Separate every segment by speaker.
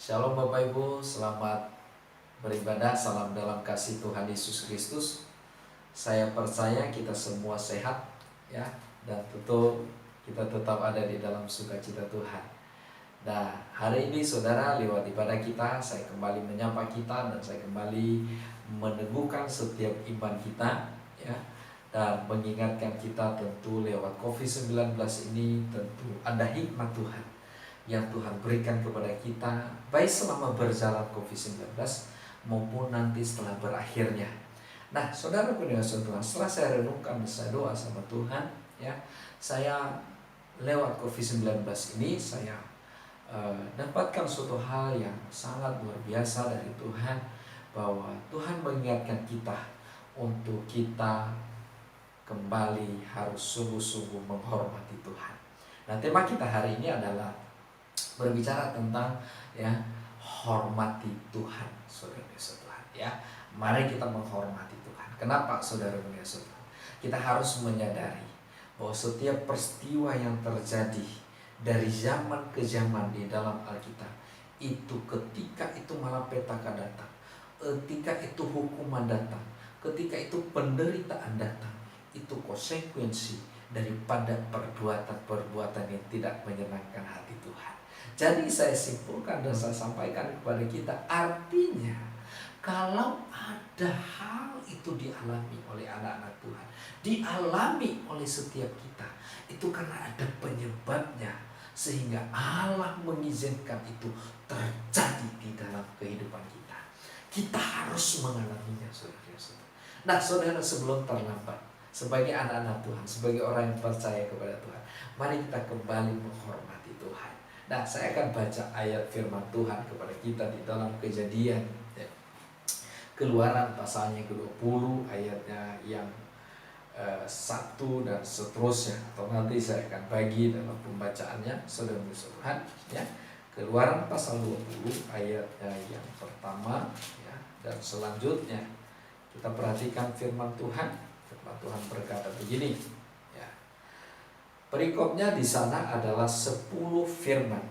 Speaker 1: Shalom Bapak Ibu, selamat beribadah, salam dalam kasih Tuhan Yesus Kristus. Saya percaya kita semua sehat ya, dan tentu kita tetap ada di dalam sukacita Tuhan. Nah, hari ini saudara, lewat ibadah kita, saya kembali menyapa kita dan saya kembali meneguhkan setiap iman kita ya, dan mengingatkan kita tentu lewat COVID-19 ini tentu ada hikmat Tuhan yang Tuhan berikan kepada kita, baik selama berjalan COVID-19 maupun nanti setelah berakhirnya. Nah, saudara pendengar Tuhan, setelah saya renungkan, saya doa sama Tuhan, ya, saya lewat COVID-19 ini saya dapatkan suatu hal yang sangat luar biasa dari Tuhan, bahwa Tuhan mengingatkan kita untuk kita kembali harus sungguh-sungguh menghormati Tuhan. Nah, tema kita hari ini adalah berbicara tentang ya, hormati Tuhan, saudara-saudara Tuhan ya. Mari kita menghormati Tuhan. Kenapa saudara-saudara Tuhan? Kita harus menyadari bahwa setiap peristiwa yang terjadi dari zaman ke zaman di dalam Alkitab itu, ketika itu malapetaka datang, ketika itu hukuman datang, ketika itu penderitaan datang, itu konsekuensi daripada perbuatan-perbuatan yang tidak menyenangkan hati Tuhan. Jadi saya simpulkan dan saya sampaikan kepada kita, artinya kalau ada hal itu dialami oleh anak-anak Tuhan, dialami oleh setiap kita, itu karena ada penyebabnya, sehingga Allah mengizinkan itu terjadi di dalam kehidupan kita. Kita harus mengalaminya, saudara-saudara. Nah, saudara, sebelum terlambat, sebagai anak-anak Tuhan, sebagai orang yang percaya kepada Tuhan, mari kita kembali menghormati Tuhan. Nah, saya akan baca ayat firman Tuhan kepada kita di dalam Kejadian ya. Keluaran pasalnya ke-20 ayatnya yang 1 dan seterusnya, atau nanti saya akan bagi dalam pembacaannya, saudara Tuhan ya. Keluaran pasal 20 ayatnya yang pertama ya, dan selanjutnya kita perhatikan firman Tuhan. Firman Tuhan berkata begini ya. Perikopnya di sana adalah 10 firman.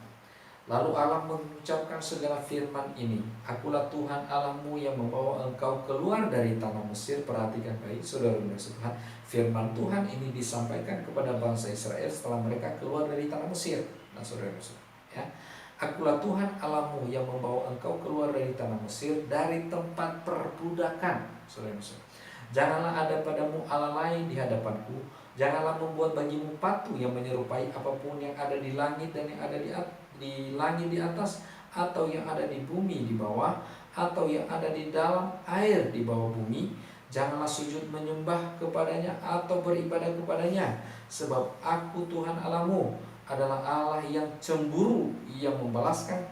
Speaker 1: Lalu Allah mengucapkan segala firman ini. Akulah Tuhan Allahmu yang membawa engkau keluar dari tanah Mesir. Perhatikan baik saudara-saudara Tuhan. Firman Tuhan ini disampaikan kepada bangsa Israel setelah mereka keluar dari tanah Mesir. Nah, saudara-saudara ya. Akulah Tuhan Allahmu yang membawa engkau keluar dari tanah Mesir, dari tempat perbudakan. Saudara-saudara, janganlah ada padamu Allah lain di hadapanku. Janganlah membuat bagimu patung yang menyerupai apapun yang ada di langit dan yang ada di langit di atas, atau yang ada di bumi di bawah, atau yang ada di dalam air di bawah bumi. Janganlah sujud menyembah kepadanya atau beribadah kepadanya, sebab aku Tuhan Allahmu adalah Allah yang cemburu, yang membalaskan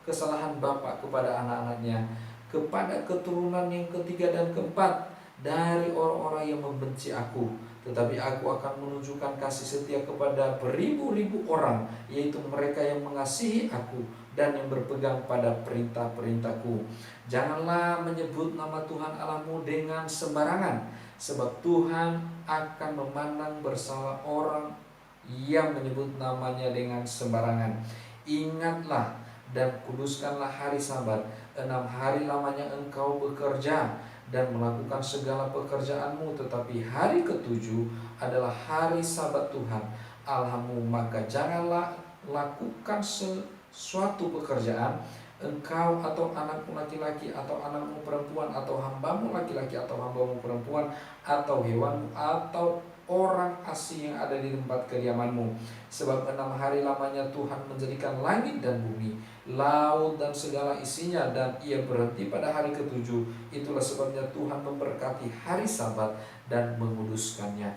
Speaker 1: kesalahan bapa kepada anak-anaknya, kepada keturunan yang ketiga dan keempat dari orang-orang yang membenci aku. Tetapi aku akan menunjukkan kasih setia kepada beribu-ribu orang, yaitu mereka yang mengasihi aku dan yang berpegang pada perintah-perintahku. Janganlah menyebut nama Tuhan Allahmu dengan sembarangan, sebab Tuhan akan memandang bersalah orang yang menyebut namanya dengan sembarangan. Ingatlah dan kuduskanlah hari Sabat. 6 hari lamanya engkau bekerja dan melakukan segala pekerjaanmu, tetapi hari ke-7 adalah hari Sabat Tuhan Allahmu. Maka janganlah lakukan sesuatu pekerjaan, engkau atau anakmu laki-laki atau anakmu perempuan atau hambamu laki-laki atau hambamu perempuan atau hewanmu atau orang asing yang ada di tempat kediamanmu. Sebab 6 hari lamanya Tuhan menjadikan langit dan bumi, laut dan segala isinya, dan ia berhenti pada hari ke-7. Itulah sebabnya Tuhan memberkati hari Sabat dan menguduskannya.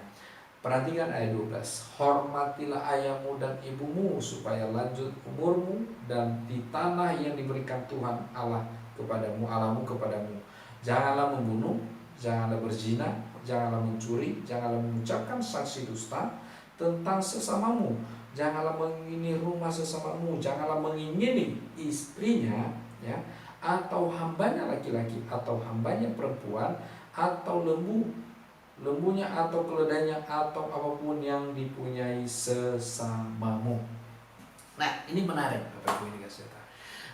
Speaker 1: Perhatikan ayat 12. Hormatilah ayahmu dan ibumu supaya lanjut umurmu dan di tanah yang diberikan Tuhan Allah kepadamu, Allahmu kepadamu. Janganlah membunuh, janganlah berzina, janganlah mencuri, janganlah mengucapkan saksi dusta tentang sesamamu, janganlah mengingini rumah sesamamu, janganlah mengingini istrinya ya, atau hambanya laki-laki atau hambanya perempuan, atau lembunya atau keledainya, atau apapun yang dipunyai sesamamu. Nah, ini menarik Bapak Ibu ini,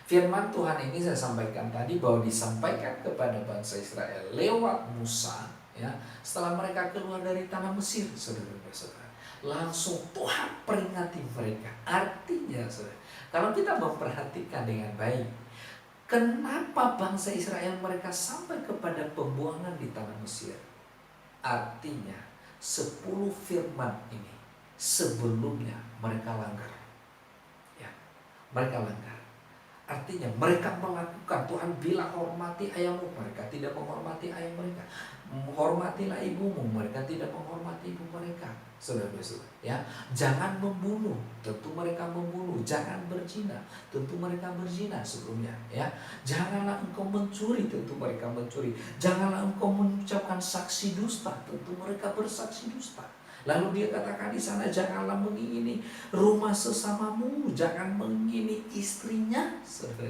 Speaker 1: Firman Tuhan ini saya sampaikan tadi bahwa disampaikan kepada bangsa Israel lewat Musa, ya, setelah mereka keluar dari tanah Mesir, saudara-saudara. Langsung Tuhan peringati mereka. Artinya, saudara, kalau kita memperhatikan dengan baik, kenapa bangsa Israel mereka sampai kepada pembuangan di tanah Mesir? Artinya 10 firman ini sebelumnya mereka langgar. Ya, mereka langgar. Artinya mereka melakukan, Tuhan bilang hormati ayahmu, mereka tidak menghormati ayah mereka. Hormatilah ibumu, mereka tidak menghormati ibu mereka. Saudara-saudara, ya, jangan membunuh, tentu mereka membunuh. Jangan berzina, tentu mereka berzina sebelumnya, ya. Janganlah engkau mencuri, tentu mereka mencuri. Janganlah engkau mengucapkan saksi dusta, tentu mereka bersaksi dusta. Lalu dia katakan di sana, janganlah mengingini rumah sesamamu, jangan mengingini istrinya, saudara,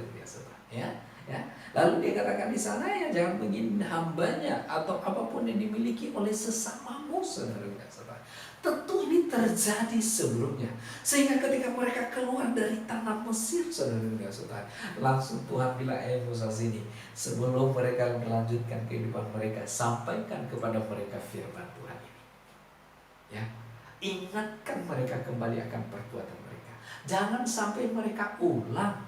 Speaker 1: ya. Ya. Lalu dia katakan di sana, ya, jangan mengingini hambanya atau apapun yang dimiliki oleh sesamamu, saudara. Tentu ini terjadi sebelumnya, sehingga ketika mereka keluar dari tanah Mesir, saudara, langsung Tuhan bilang, Musa sini, sebelum mereka melanjutkan kehidupan mereka, sampaikan kepada mereka firman Tuhan ini. Ya, ingatkan mereka kembali akan perbuatan mereka. Jangan sampai mereka ulang,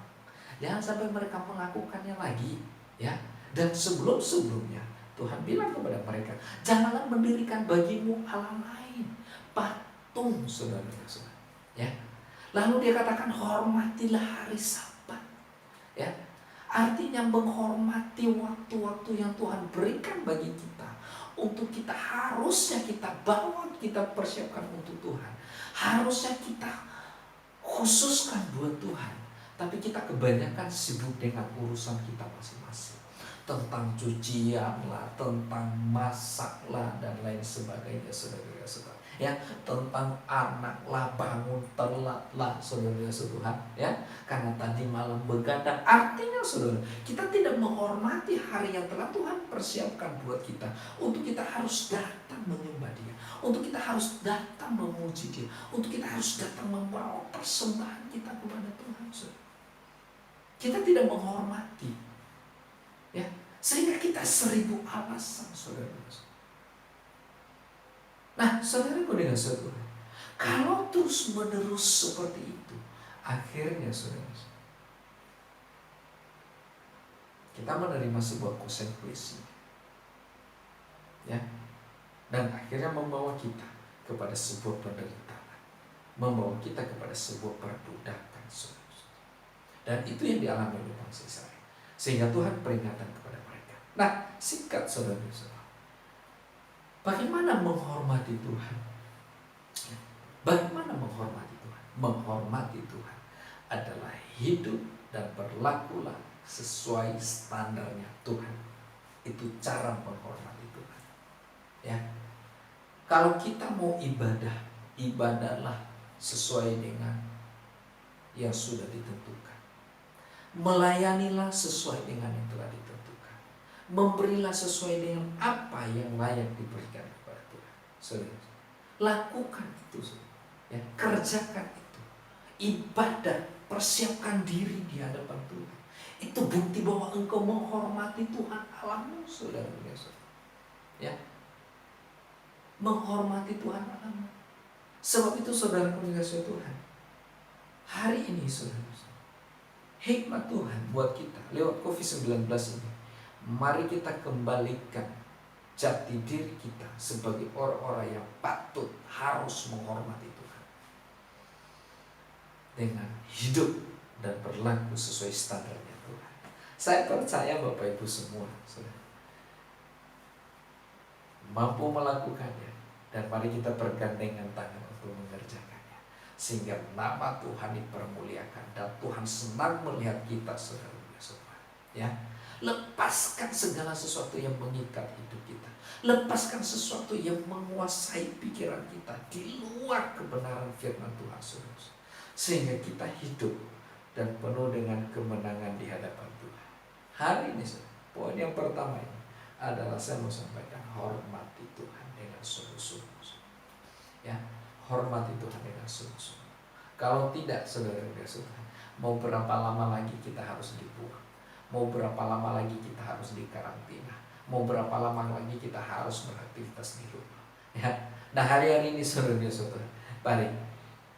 Speaker 1: jangan sampai mereka melakukannya lagi, ya. Dan sebelumnya Tuhan bilang kepada mereka, janganlah mendirikan bagimu Allah lain, patung, saudara-saudara, ya. Lalu dia katakan, hormatilah hari Sabat, ya. Artinya menghormati waktu-waktu yang Tuhan berikan bagi kita, untuk kita harusnya kita bawa, kita persiapkan untuk Tuhan, harusnya kita khususkan buat Tuhan. Tapi kita kebanyakan sibuk dengan urusan kita masing-masing, tentang cucian lah, tentang masak lah, dan lain sebagainya, saudara-saudara, ya, tentang anak lah, bangun telat lah, saudara-saudara, ya, karena tadi malam begadang. Artinya, saudara, kita tidak menghormati hari yang telah Tuhan persiapkan buat kita, untuk kita harus datang menyembah Dia, untuk kita harus datang memuji Dia, untuk kita harus datang membawa persembahan kita kepada Tuhan, saudara. Kita tidak menghormati, ya, sehingga kita 1000 alasan, saudara. Nah, saudaraku dengan saudara, kalau terus menerus seperti itu, akhirnya, saudara, kita menerima sebuah konsekuensi, ya, dan akhirnya membawa kita kepada sebuah penderitaan, membawa kita kepada sebuah perbudakan, saudara. Dan itu yang dialami oleh bangsa Israel, sehingga Tuhan peringatan kepada mereka. Nah, singkat, saudara-saudara, bagaimana menghormati Tuhan? Bagaimana menghormati Tuhan? Menghormati Tuhan adalah hidup dan berlakulah sesuai standarnya Tuhan. Itu cara menghormati Tuhan, ya. Kalau kita mau ibadah, ibadahlah sesuai dengan yang sudah ditentukan. Melayanilah sesuai dengan yang telah ditentukan. Memberilah sesuai dengan apa yang layak diberikan kepada Tuhan. Saudara, lakukan itu, ya, kerjakan itu. Ibadah, persiapkan diri di hadapan Tuhan. Itu bukti bahwa engkau menghormati Tuhan Allahmu, saudara. Ya, menghormati Tuhan Allahmu. Sebab itu, saudara kasih Tuhan, hari ini, saudara, hikmat Tuhan buat kita lewat COVID-19 ini, mari kita kembalikan jati diri kita sebagai orang-orang yang patut harus menghormati Tuhan, dengan hidup dan berlaku sesuai standarnya Tuhan. Saya percaya Bapak Ibu semua, saudara, mampu melakukannya, dan mari kita bergandengan tangan untuk mengerjakannya, sehingga nama Tuhan dipermuliakan dan Tuhan senang melihat kita, saudara-saudara, ya. Lepaskan segala sesuatu yang mengikat hidup kita, lepaskan sesuatu yang menguasai pikiran kita di luar kebenaran firman Tuhan, saudara, sehingga kita hidup dan penuh dengan kemenangan di hadapan Tuhan. Hari ini, saudara, poin yang pertama ini adalah saya mau sampaikan, hormati Tuhan dengan sungguh-sungguh, ya. Hormati Tuhan dengan sungguh-sungguh. Kalau tidak, saudara-saudara, mau berapa lama lagi kita harus dibuang? Mau berapa lama lagi kita harus dikarantina? Mau berapa lama lagi kita harus beraktivitas di rumah? Ya. Nah, hari-hari ini saudara-saudara, mari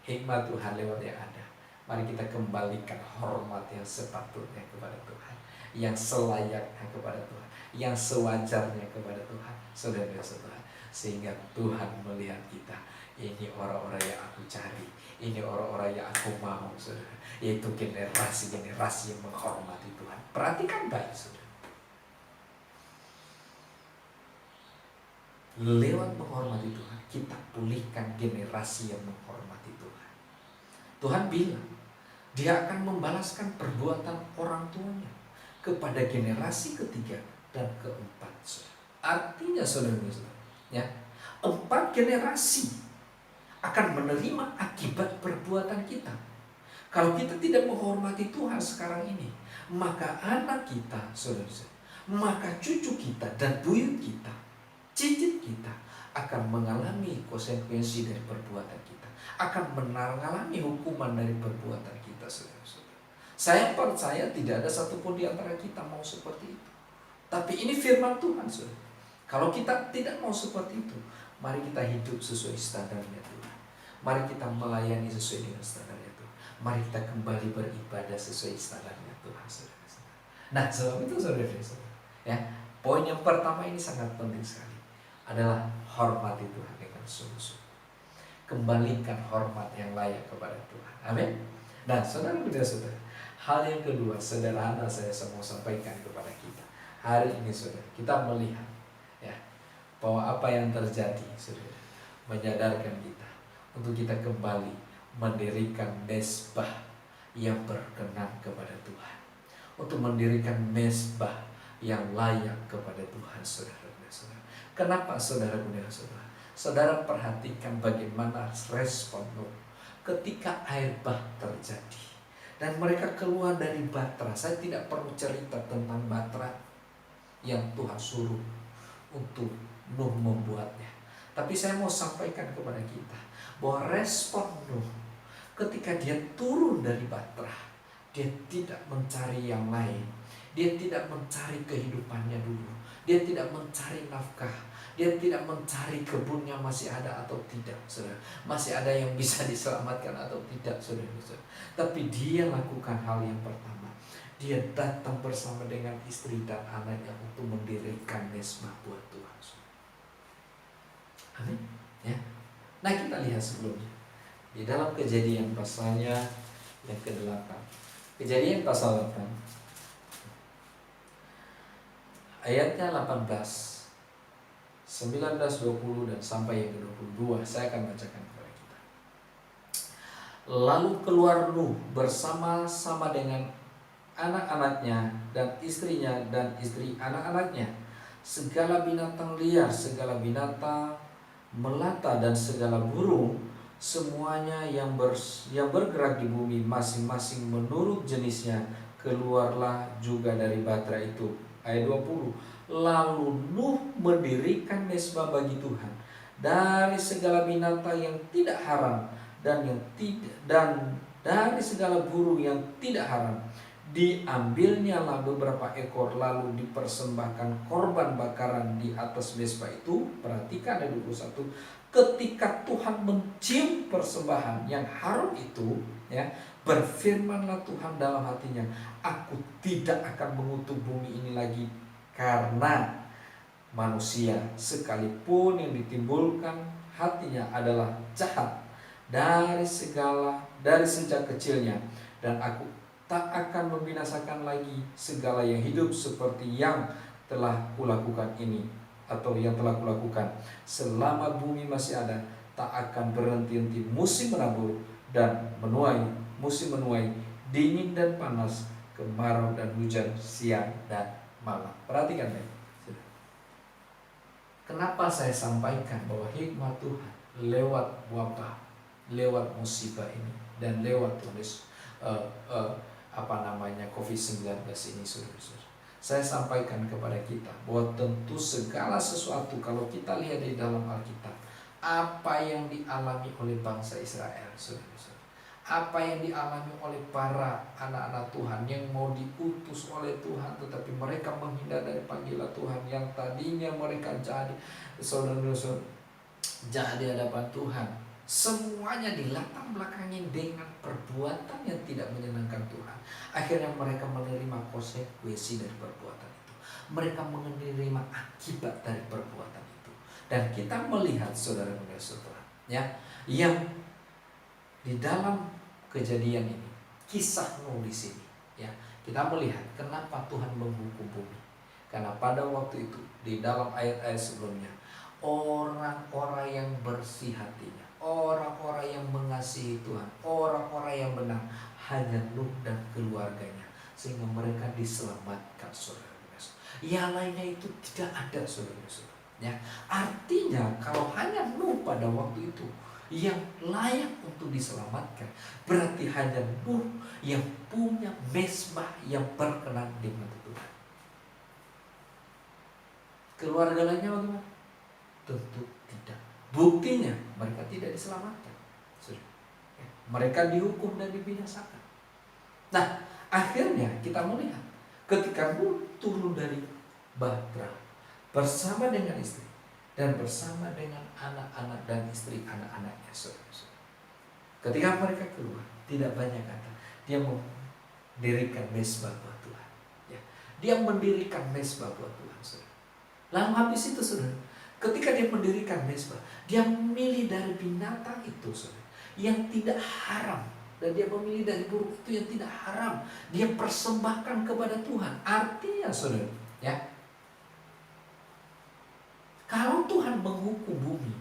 Speaker 1: hikmat Tuhan lewat yang ada. Mari kita kembalikan hormat yang sepatutnya kepada Tuhan, yang selayaknya kepada Tuhan, yang sewajarnya kepada Tuhan, saudara-saudara. Sehingga Tuhan melihat kita, ini orang-orang yang aku cari, ini orang-orang yang aku mau, saudara. Yaitu generasi-generasi yang menghormati Tuhan. Perhatikan baik, saudara. Lewat menghormati Tuhan, kita pulihkan generasi yang menghormati Tuhan. Tuhan bilang, Dia akan membalaskan perbuatan orang tuanya kepada generasi ketiga dan keempat. Artinya saudara-saudara, ya, 4 generasi akan menerima akibat perbuatan kita. Kalau kita tidak menghormati Tuhan sekarang ini, maka anak kita, saudara-saudara, maka cucu kita dan buyut kita, cicit kita akan mengalami konsekuensi dari perbuatan kita, akan mengalami hukuman dari perbuatan kita, saudara-saudara. Saya percaya tidak ada satupun di antara kita mau seperti itu. Tapi ini firman Tuhan, saudara. Kalau kita tidak mau seperti itu, mari kita hidup sesuai standarnya Tuhan. Mari kita melayani sesuai dengan standarnya Tuhan. Mari kita kembali beribadah sesuai standarnya Tuhan, saudara-saudara. Nah, sebab itu saudara-saudara, ya, poin yang pertama ini sangat penting sekali, adalah hormati Tuhan dengan sungguh-sungguh. Kembalikan hormat yang layak kepada Tuhan. Amin. Nah, saudara-saudara, hal yang kedua sederhana saya mau sampaikan kepada kita. Hari ini saudara, kita melihat, ya, bahwa apa yang terjadi, saudara, menyadarkan kita untuk kita kembali mendirikan mezbah yang berkenan kepada Tuhan, untuk mendirikan mezbah yang layak kepada Tuhan, saudara-saudara. Kenapa, saudara-saudara? Saudara perhatikan bagaimana respon Nuh ketika air bah terjadi dan mereka keluar dari Batra. Saya tidak perlu cerita tentang Batra yang Tuhan suruh untuk Nuh membuatnya, tapi saya mau sampaikan kepada kita bahwa respon Nuh ketika dia turun dari Batra, dia tidak mencari yang lain, dia tidak mencari kehidupannya dulu, dia tidak mencari nafkah, dia tidak mencari kebunnya masih ada atau tidak, saudara, masih ada yang bisa diselamatkan atau tidak, saudara. Tapi dia lakukan hal yang pertama, dia datang bersama dengan istri dan anaknya untuk mendirikan mezbah buat Tuhan. Amin. Ya. Nah, kita lihat sebelumnya di dalam Kejadian pasalnya yang ke-8. Kejadian pasal 8 ayatnya 18, 19, 20 dan sampai yang ke-22. Saya akan bacakan kepada kita. Lalu keluar Nuh bersama-sama dengan anak-anaknya dan istrinya dan istri anak-anaknya, segala binatang liar, segala binatang melata dan segala burung, semuanya yang bergerak di bumi masing-masing menurut jenisnya, keluarlah juga dari Batra itu. Ayat 20. Lalu Nuh mendirikan mezbah bagi Tuhan dari segala binatang yang tidak haram dan dari segala burung yang tidak haram. Diambilnyalah beberapa ekor lalu dipersembahkan korban bakaran di atas mezbah itu. Perhatikan ayat 21. Ketika Tuhan mencium persembahan yang harum itu, ya, berfirmanlah Tuhan dalam hatinya, aku tidak akan mengutuk bumi ini lagi karena manusia, sekalipun yang ditimbulkan hatinya adalah jahat dari sejak kecilnya, dan aku tak akan membinasakan lagi segala yang hidup seperti yang telah kulakukan ini, atau yang telah kulakukan selama bumi masih ada. Tak akan berhenti-henti musim menabur dan menuai, musim menuai, dingin dan panas, kemarau dan hujan, siang dan malam. Perhatikan baik. Kenapa saya sampaikan bahwa hikmat Tuhan lewat wabah, lewat musibah ini, dan lewat COVID-19 ini, saudara-saudara. Saya sampaikan kepada kita bahwa tentu segala sesuatu, kalau kita lihat di dalam Alkitab, apa yang dialami oleh bangsa Israel, saudara-saudara, Apa yang dialami oleh para anak-anak Tuhan yang mau diutus oleh Tuhan, tetapi mereka menghindar dari panggilan Tuhan, yang tadinya mereka jadi saudara-saudara jahat di hadapan Tuhan, semuanya dilatar belakangi dengan perbuatan yang tidak menyenangkan Tuhan. Akhirnya mereka menerima konsekuensi dari perbuatan itu. Mereka menerima akibat dari perbuatan itu. Dan kita melihat saudara-saudara, ya, yang di dalam kejadian ini, kisah Nuh di sini, ya, kita melihat kenapa Tuhan menghukum bumi. Karena pada waktu itu di dalam ayat-ayat sebelumnya, orang-orang yang bersih hatinya, orang-orang yang mengasihi Tuhan, orang-orang yang benar, hanya Nuh dan keluarganya, sehingga mereka diselamatkan, saudara-saudara. Yang lainnya itu tidak ada, saudara-saudara. Ya, artinya kalau hanya Nuh pada waktu itu yang layak untuk diselamatkan, berarti hanya Nuh yang punya mezbah yang berkenan di mata Tuhan. Keluarga lainnya bagaimana? Tentu tidak. Buktinya mereka tidak diselamatkan. Mereka dihukum dan dibinasakan. Nah, akhirnya kita melihat ketika Nuh turun dari bahtera bersama dengan istri dan bersama dengan anak-anak dan istri anak-anaknya, saudara-saudara. Ketika mereka keluar, tidak banyak kata, dia mendirikan mezbah buat Tuhan. Ya, dia mendirikan mezbah buat Tuhan, saudara. Lalu habis itu, saudara, ketika dia mendirikan mezbah, dia memilih dari binatang itu, saudara, yang tidak haram, dan dia memilih dari burung itu yang tidak haram. Dia persembahkan kepada Tuhan. Artinya, saudara, ya, kalau Tuhan menghukum bumi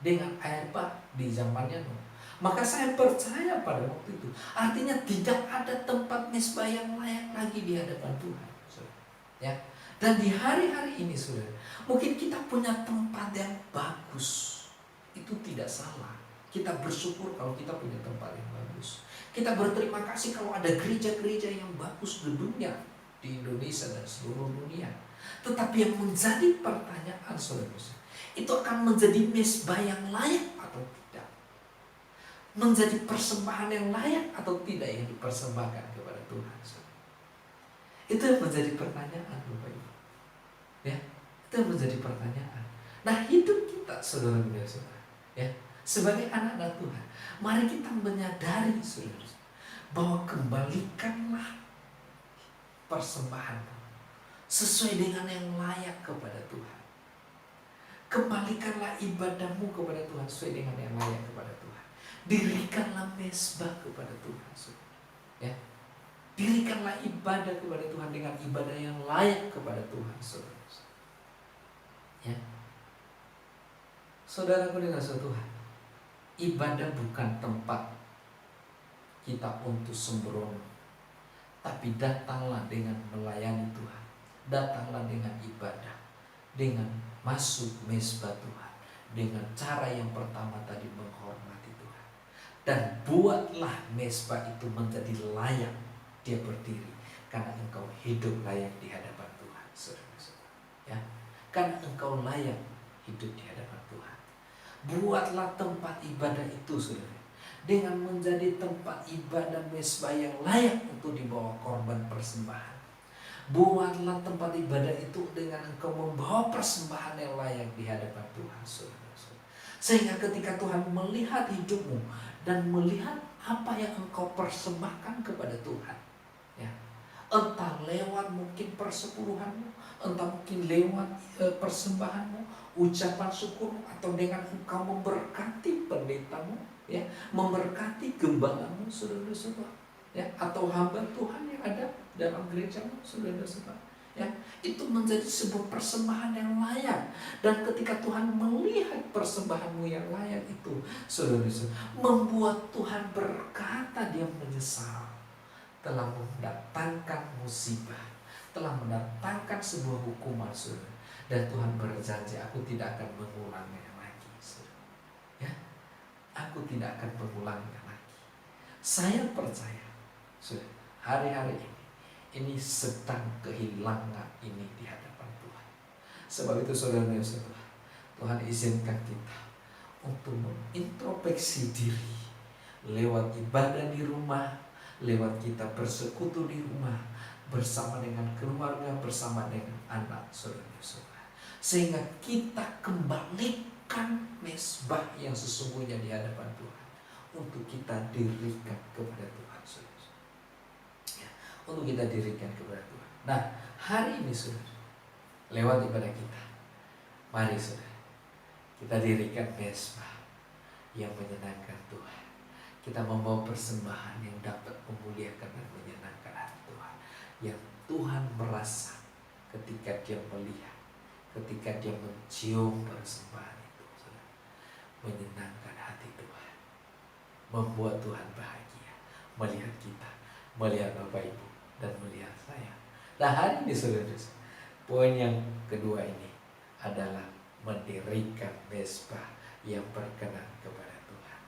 Speaker 1: dengan air bah di zamannya Nuh, maka saya percaya pada waktu itu, artinya tidak ada tempat mezbah yang layak lagi di hadapan Tuhan, saudara. Ya. Dan di hari-hari ini, saudara, mungkin kita punya tempat yang bagus, itu tidak salah. Kita bersyukur kalau kita punya tempat yang bagus. Kita berterima kasih kalau ada gereja-gereja yang bagus di dunia, di Indonesia dan seluruh dunia. Tetapi yang menjadi pertanyaan, saudara, itu akan menjadi mezbah yang layak atau tidak? Menjadi persembahan yang layak atau tidak yang dipersembahkan kepada Tuhan, saudara? Itu yang menjadi pertanyaan, Bapak Ibu. Ya, itu yang menjadi pertanyaan. Nah, hidup kita, saudara-saudara, ya, sebagai anak-anak Tuhan, mari kita menyadari, saudara, bahwa kembalikanlah persembahan sesuai dengan yang layak kepada Tuhan. Kembalikanlah ibadahmu kepada Tuhan sesuai dengan yang layak kepada Tuhan. Dirikanlah mezbah kepada Tuhan, saudara. Ya, dirikanlah ibadah kepada Tuhan dengan ibadah yang layak kepada Tuhan, saudara. Ya, saudaraku dikasihi Tuhan, ibadah bukan tempat kita untuk sembrono, tapi datanglah dengan melayani Tuhan, datanglah dengan ibadah, dengan masuk mezbah Tuhan, dengan cara yang pertama tadi menghormati Tuhan, dan buatlah mezbah itu menjadi layak dia berdiri, karena engkau hidup layak di hadapan Tuhan, saudara-saudara. Ya, karena engkau layak hidup di hadapan Tuhan. Buatlah tempat ibadah itu, saudara, dengan menjadi tempat ibadah mezbah yang layak untuk dibawa korban persembahan. Buatlah tempat ibadah itu dengan engkau membawa persembahan yang layak di hadapan Tuhan, saudara-saudara. Sehingga ketika Tuhan melihat hidupmu dan melihat apa yang engkau persembahkan kepada Tuhan, ya, entah lewat mungkin persepuluhanmu, entah mungkin lewat persembahanmu, ucapan syukur, atau dengan engkau memberkati pendetamu, ya, memberkati gembalamu, saudara-saudara, ya, atau hamba Tuhan yang ada dalam gerejamu, saudara-saudara, ya, itu menjadi sebuah persembahan yang layak. Dan ketika Tuhan melihat persembahanmu yang layak itu, saudara-saudara, membuat Tuhan berkata, dia menyesal telah mendatangkan musibah, telah mendatangkan sebuah hukuman, saudara. Dan Tuhan berjanji, aku tidak akan mengulangnya lagi, saudara. Ya, aku tidak akan mengulangnya lagi. Saya percaya, saudara, hari-hari ini sedang kehilangan ini di hadapan Tuhan. Sebab itu, saudara-saudara, Tuhan izinkan kita untuk mengintrospeksi diri, lewat ibadah di rumah, lewat kita bersekutu di rumah, bersama dengan keluarga, bersama dengan anak saudara-saudara. Sehingga kita kembalikan mezbah yang sesungguhnya di hadapan Tuhan, untuk kita dirikan kepada Tuhan, saudara. Ya, untuk kita dirikan kepada Tuhan. Nah, hari ini saudara, lewat ibadah kita, mari saudara, kita dirikan mezbah yang menyenangkan Tuhan. Kita membawa persembahan yang dapat memuliakan dan menyenangkan hati Tuhan, yang Tuhan merasa ketika Dia melihat, ketika Dia mencium persembahan itu, saudara, menyenangkan hati Tuhan, membuat Tuhan bahagia melihat kita, melihat Bapak Ibu, dan melihat saya. Nah, hari ini saudara, poin yang kedua ini adalah mendirikan mezbah yang berkenan kepada Tuhan,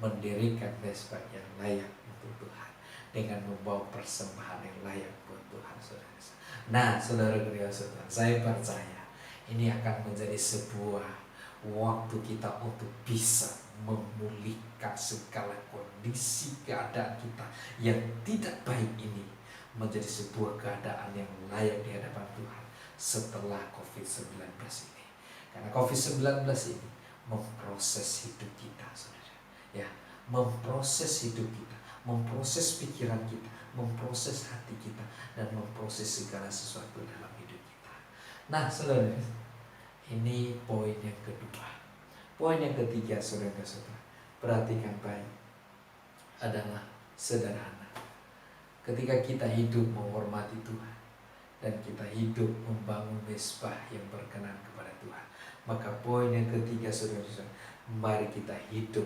Speaker 1: mendirikan mezbah yang layak untuk Tuhan, dengan membawa persembahan yang layak buat Tuhan, saudara. Nah, saudara-saudara, saya percaya ini akan menjadi sebuah waktu kita untuk bisa memulihkan segala kondisi keadaan kita yang tidak baik ini menjadi sebuah keadaan yang layak di hadapan Tuhan setelah COVID-19 ini. Karena COVID-19 ini memproses hidup kita, saudara. Ya, memproses hidup kita, memproses pikiran kita, memproses hati kita, dan memproses segala sesuatu dalam hidup kita. Nah, saudara, ini poin yang kedua. Poin yang ketiga, saudara-saudara, perhatikan baik, adalah sederhana. Ketika kita hidup menghormati Tuhan, dan kita hidup membangun mezbah yang berkenan kepada Tuhan, maka poin yang ketiga, saudara-saudara, mari kita hidup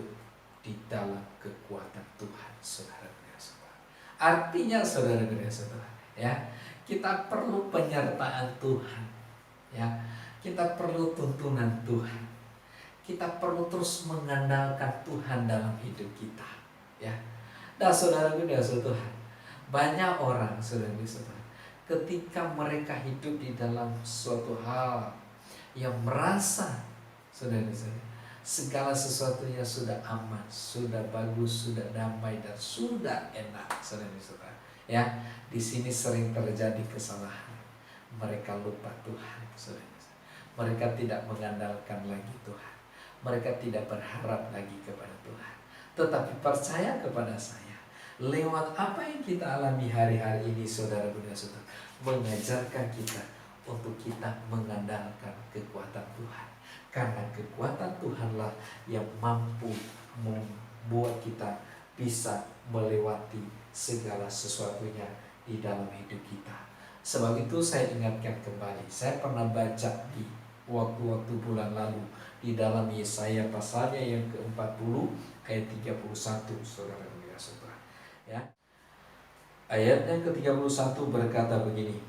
Speaker 1: di dalam kekuatan Tuhan, saudara-saudara. Artinya, saudara-saudara, ya, kita perlu penyertaan Tuhan, ya, kita perlu tuntunan Tuhan, kita perlu terus mengandalkan Tuhan dalam hidup kita, ya. Nah, saudara-saudara, banyak orang, saudara-saudara, ketika mereka hidup di dalam suatu hal yang merasa, saudara-saudara, segala sesuatunya sudah aman, sudah bagus, sudah damai, dan sudah enak, saudara-saudara, ya, di sini sering terjadi kesalahan. Mereka lupa Tuhan, saudara-saudara. Mereka tidak mengandalkan lagi Tuhan. Mereka tidak berharap lagi kepada Tuhan, tetapi percaya kepada saya. Lewat apa yang kita alami hari-hari ini, saudara-saudara, mengajarkan kita untuk kita mengandalkan kekuatan Tuhan. Karena kekuatan Tuhanlah yang mampu membuat kita bisa melewati segala sesuatunya di dalam hidup kita. Sebab itu saya ingatkan kembali, saya pernah baca di waktu-waktu bulan lalu di dalam Yesaya pasalnya yang ke-40 ayat 31, saudara-saudara, ya. Ayat yang ke-31 berkata begini: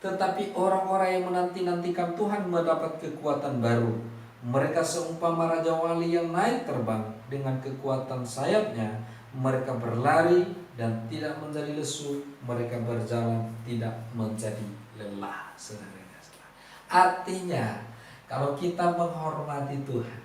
Speaker 1: tetapi orang-orang yang menanti-nantikan Tuhan mendapat kekuatan baru. Mereka seumpama raja wali yang naik terbang, dengan kekuatan sayapnya mereka berlari dan tidak menjadi lesu, mereka berjalan tidak menjadi lelah, saudara-saudara. Artinya, kalau kita menghormati Tuhan,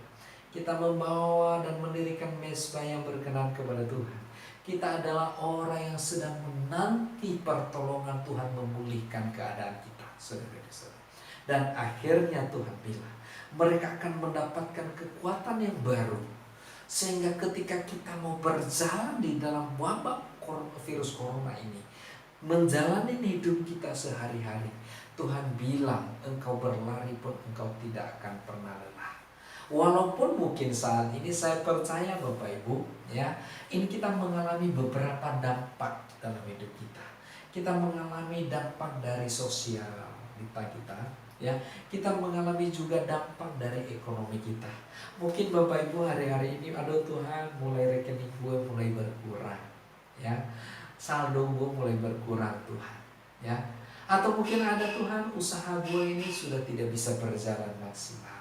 Speaker 1: kita membawa dan mendirikan mezbah yang berkenan kepada Tuhan, kita adalah orang yang sedang menanti pertolongan Tuhan memulihkan keadaan kita, saudara-saudara. Dan akhirnya Tuhan bilang, mereka akan mendapatkan kekuatan yang baru. Sehingga ketika kita mau berjalan di dalam wabah virus corona ini, menjalani hidup kita sehari-hari, Tuhan bilang, engkau berlari pun engkau tidak akan pernah lelah. Walaupun mungkin saat ini saya percaya Bapak Ibu, ya, ini kita mengalami beberapa dampak dalam hidup kita. Kita mengalami dampak dari sosial kita, ya. Kita mengalami juga dampak dari ekonomi kita. Mungkin Bapak Ibu hari-hari ini, aduh Tuhan, mulai rekening gue mulai berkurang, ya. Saldo gue mulai berkurang Tuhan, ya. Atau mungkin ada, Tuhan, usaha gue ini sudah tidak bisa berjalan maksimal.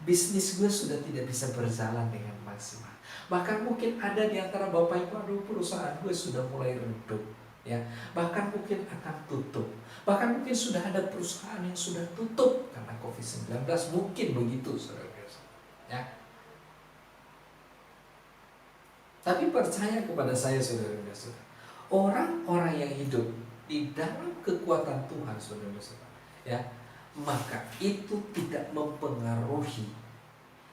Speaker 1: Bisnis gue sudah tidak bisa berjalan dengan maksimal. Bahkan mungkin ada di antara Bapak Ibu, aduh perusahaan gue sudah mulai redup, ya. Bahkan mungkin akan tutup. Bahkan mungkin sudah ada perusahaan yang sudah tutup karena COVID-19, mungkin begitu, saudara, ya. Tapi percaya kepada saya saudara-saudara, orang-orang yang hidup di dalam kekuatan Tuhan saudara-saudara, ya, maka itu tidak mempengaruhi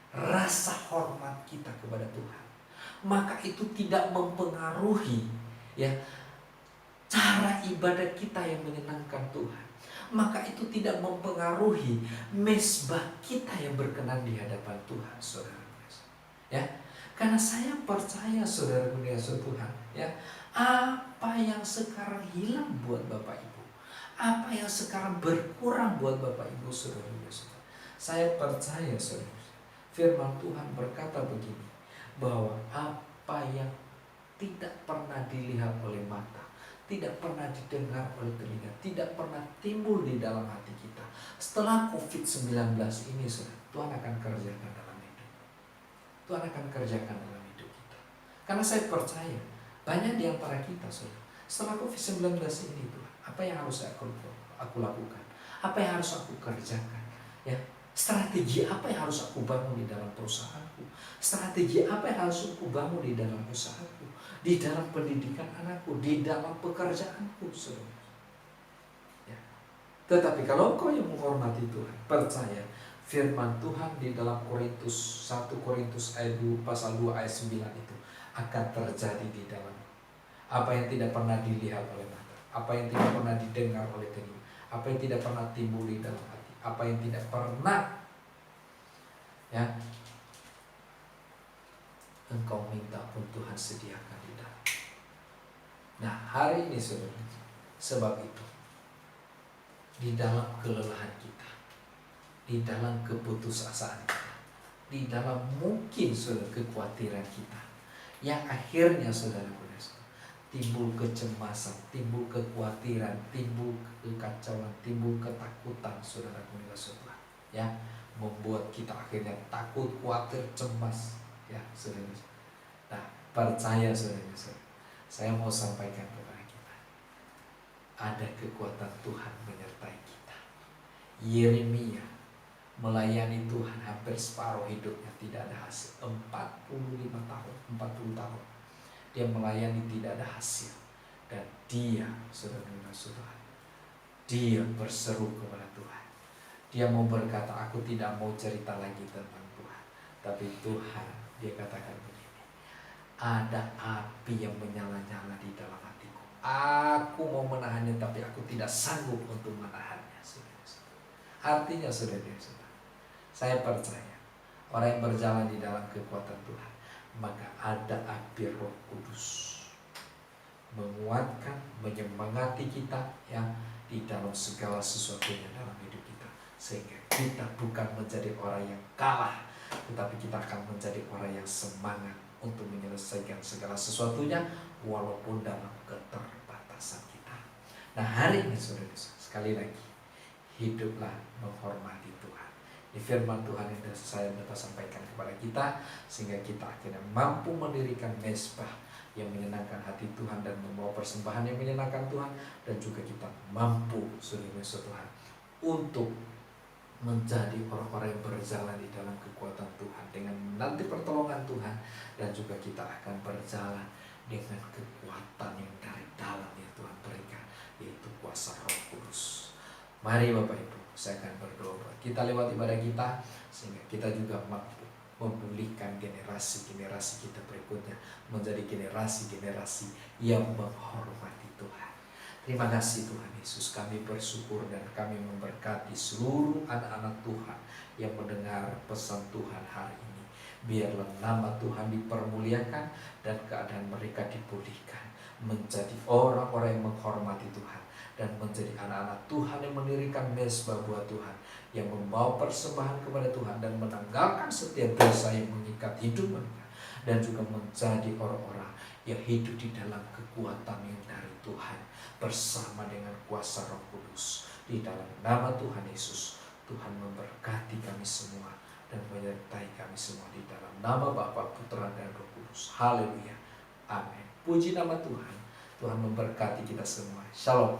Speaker 1: rasa hormat kita kepada Tuhan. Maka itu tidak mempengaruhi, ya, cara ibadah kita yang menyenangkan Tuhan. Maka itu tidak mempengaruhi mezbah kita yang berkenan di hadapan Tuhan, saudara. Ya, karena saya percaya saudara mulia Tuhan, ya, apa yang sekarang hilang buat Bapak Ibu, apa yang sekarang berkurang buat Bapak Ibu saudara mulia, saya percaya saudara, firman Tuhan berkata begini, bahwa apa yang tidak pernah dilihat oleh mata, tidak pernah didengar oleh telinga, tidak pernah timbul di dalam hati kita, setelah COVID-19 ini saudara, Tuhan akan kerjakan dalam hidup. Tuhan akan kerjakan dalam hidup kita. Karena saya percaya banyak di antara kita saudara, setelah COVID-19 ini Tuhan, apa yang harus aku lakukan? Apa yang harus aku kerjakan? Ya, strategi apa yang harus aku bangun di dalam perusahaanku? Strategi apa yang harus aku bangun di dalam usahaku? Di dalam pendidikan anakku, di dalam pekerjaanku saudara. Ya. Tetapi kalau kau yang menghormati Tuhan, percaya firman Tuhan di dalam 1 Korintus ayat 2, pasal 2 ayat 9 itu akan terjadi di dalam apa yang tidak pernah dilihat oleh mata, apa yang tidak pernah didengar oleh telinga, apa yang tidak pernah timbul di dalam hati, apa yang tidak pernah, ya, engkau minta pun Tuhan sediakan di dalam. Nah, hari ini saudara, sebab itu di dalam kelelahan kita, di dalam keputusasaan kita, di dalam mungkin saudara kekhawatiran kita, yang akhirnya saudara timbul kecemasan, timbul kekhawatiran, timbul kekacauan, timbul ketakutan saudara saudara, ya, membuat kita akhirnya takut, khawatir, cemas, ya saudara. Nah, percaya saudara, saya mau sampaikan kepada kita, ada kekuatan Tuhan menyertai kita. Yeremia melayani Tuhan hampir separuh hidupnya tidak ada hasil, 45 tahun, 40 tahun dia melayani tidak ada hasil, dan dia saudara, dia berseru kepada Tuhan. Dia mau berkata, aku tidak mau cerita lagi tentang Tuhan, tapi Tuhan, dia katakan begini, ada api yang menyala-nyala di dalam hatiku, aku mau menahannya tapi aku tidak sanggup untuk menahannya. Artinya saudara, saya percaya orang yang berjalan di dalam kekuatan Tuhan, maka ada api Roh Kudus menguatkan, menyemangati kita, ya, di dalam segala sesuatunya dalam hidup kita, sehingga kita bukan menjadi orang yang kalah, tetapi kita akan menjadi orang yang semangat untuk menyelesaikan segala sesuatunya walaupun dalam keterbatasan kita. Nah, hari ini saudara, sekali lagi, hiduplah menghormati Tuhan. Di firman Tuhan yang saya dapat sampaikan kepada kita, sehingga kita akhirnya mampu mendirikan mezbah yang menyenangkan hati Tuhan dan membawa persembahan yang menyenangkan Tuhan, dan juga kita mampu saudara Tuhan untuk menjadi orang-orang yang berjalan di dalam kekuatan Tuhan dengan menanti pertolongan Tuhan, dan juga kita akan berjalan dengan kekuatan yang dari dalam yang Tuhan berikan, yaitu kuasa Roh Kudus. Mari Bapak Ibu, saya akan berdoa buat kita lewat ibadah kita, sehingga kita juga mampu memulihkan generasi-generasi kita berikutnya menjadi generasi-generasi yang menghormati Tuhan. Terima kasih Tuhan Yesus, kami bersyukur dan kami memberkati seluruh anak-anak Tuhan yang mendengar pesan Tuhan hari ini. Biarlah nama Tuhan dipermuliakan dan keadaan mereka dipulihkan, menjadi orang-orang yang menghormati Tuhan, dan menjadi anak-anak Tuhan yang mendirikan mezbah buat Tuhan, yang membawa persembahan kepada Tuhan dan menanggalkan setiap dosa yang mengikat hidup mereka, dan juga menjadi orang-orang yang hidup di dalam kekuatan yang dari Tuhan bersama dengan kuasa Roh Kudus. Di dalam nama Tuhan Yesus, Tuhan memberkati kami semua dan menyertai kami semua di dalam nama Bapa, Putra, dan Roh Kudus. Haleluya. Amin. Puji nama Tuhan. Tuhan memberkati kita semua. Shalom.